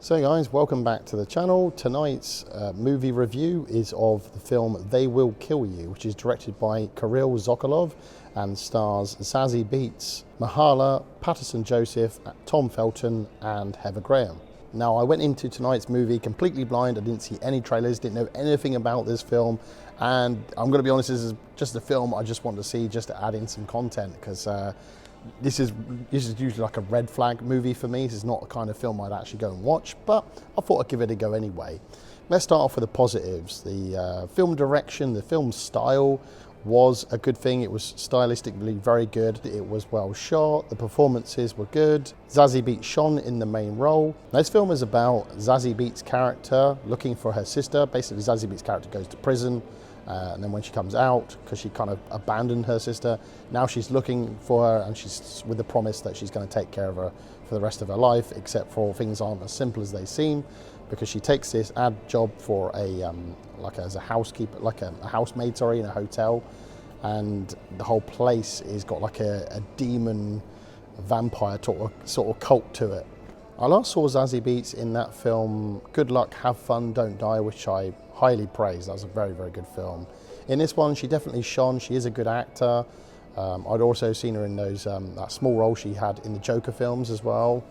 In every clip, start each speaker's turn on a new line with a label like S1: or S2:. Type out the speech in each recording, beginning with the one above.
S1: So guys, welcome back to the channel. Tonight's movie review is of the film They Will Kill You, which is directed by Kirill Sokolov and stars Zazie Beetz, Mahala, Patterson Joseph, Tom Felton and Heather Graham. Now, I went into tonight's movie completely blind. I didn't see any trailers, didn't know anything about this film, and I'm going to be honest, this is just a film I just want to see just to add in some content, because this is usually like a red flag movie for me. This is not the kind of film I'd actually go and watch, but I thought I'd give it a go anyway. Let's start off with the positives. The film direction, the film style was a good thing. It was stylistically very good. It was well shot. The performances were good. Zazie Beetz shone in the main role. Now, this film is about Zazie Beetz' character looking for her sister. Basically, Zazie Beetz' character goes to prison. And then when she comes out, because she kind of abandoned her sister, now she's looking for her, and she's with the promise that she's going to take care of her for the rest of her life, except for things aren't as simple as they seem, because she takes this ad job for as a housekeeper, a housemaid, in a hotel, and the whole place is got like a demon vampire sort of cult to it. I last saw Zazie Beetz in that film Good Luck, Have Fun, Don't Die, which I highly praised. That was a very, very good film. In this one, she definitely shone. She is a good actor. I'd also seen her in those that small role she had in the Joker films as well.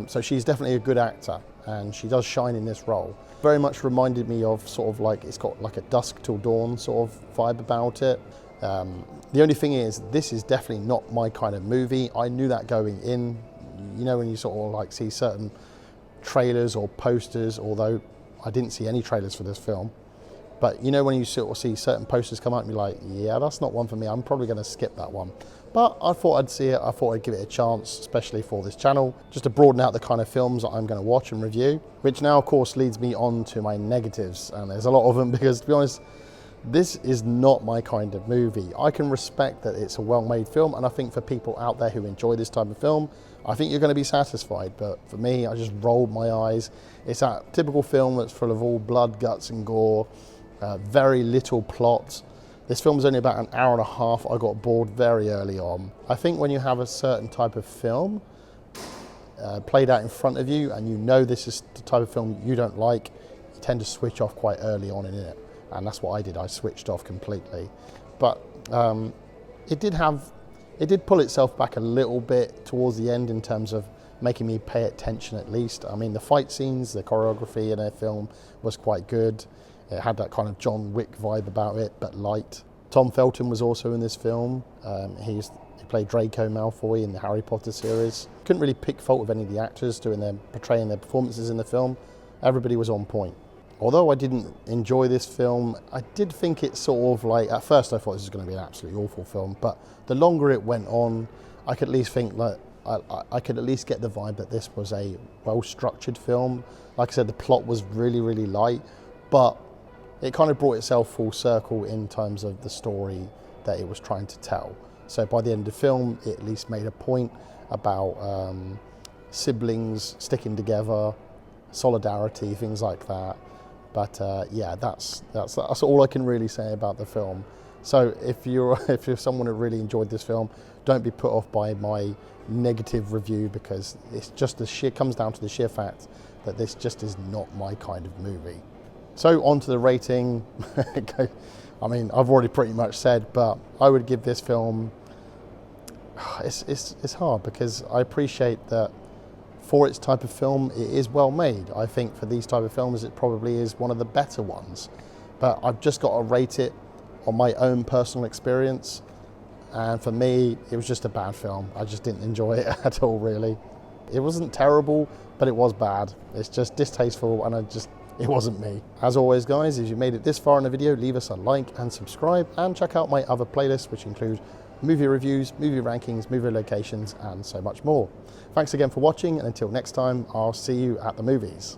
S1: So she's definitely a good actor, and she does shine in this role. Very much reminded me of it's got like a Dusk Till Dawn sort of vibe about it. The only thing is, this is definitely not my kind of movie. I knew that going in. You know, when you sort of see certain trailers or posters, although I didn't see any trailers for this film, but you know when you sort of see certain posters come out and be like, yeah, that's not one for me, I'm probably going to skip that one. But I thought I'd see it, I thought I'd give it a chance, especially for this channel, just to broaden out the kind of films that I'm going to watch and review, which now of course leads me on to my negatives, and there's a lot of them, because to be honest, this is not my kind of movie. I can respect that it's a well-made film, and I think for people out there who enjoy this type of film, I think you're going to be satisfied. But for me, I just rolled my eyes. It's that typical film that's full of all blood, guts and gore, very little plot. This film is only about an hour and a half. I got bored very early on. I think when you have a certain type of film played out in front of you, and you know this is the type of film you don't like, you tend to switch off quite early on in it. And that's what I did. I switched off completely. But it did pull itself back a little bit towards the end in terms of making me pay attention at least. I mean, the fight scenes, the choreography in a film was quite good. It had that kind of John Wick vibe about it, but light. Tom Felton was also in this film. He played Draco Malfoy in the Harry Potter series. Couldn't really pick fault with any of the actors portraying their performances in the film. Everybody was on point. Although I didn't enjoy this film, I did think it sort of at first I thought this was going to be an absolutely awful film, but the longer it went on, I could at least think I could at least get the vibe that this was a well-structured film. Like I said, the plot was really, really light, but it kind of brought itself full circle in terms of the story that it was trying to tell. So by the end of the film, it at least made a point about siblings sticking together, solidarity, things like that. But yeah, that's all I can really say about the film. So if you're someone who really enjoyed this film, don't be put off by my negative review, because it's just comes down to the sheer fact that this just is not my kind of movie. So on to the rating. I mean, I've already pretty much said, but I would give this film. It's hard, because I appreciate that. For its type of film, it is well made. I think for these type of films, it probably is one of the better ones. But I've just got to rate it on my own personal experience. And for me, it was just a bad film. I just didn't enjoy it at all, really. It wasn't terrible, but it was bad. It's just distasteful, and it wasn't me. As always, guys, if you made it this far in the video, leave us a like and subscribe, and check out my other playlists, which include movie reviews, movie rankings, movie locations, and so much more. Thanks again for watching, and until next time, I'll see you at the movies.